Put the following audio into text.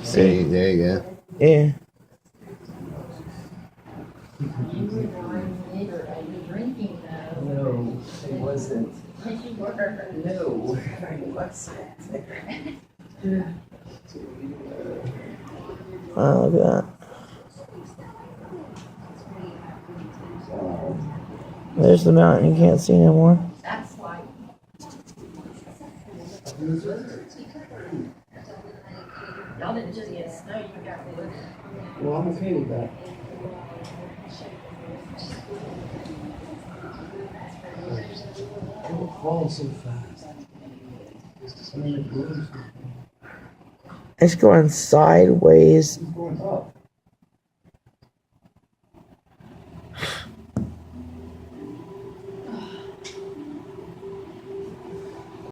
See, there you go. Yeah. No, it wasn't. No, I wasn't. Oh, look at that. There's the mountain you can't see anymore. That's like. Y'all didn't just get snow, you got wood. Well, I'm okay with that. It will fall so fast. It's going sideways. It's going up.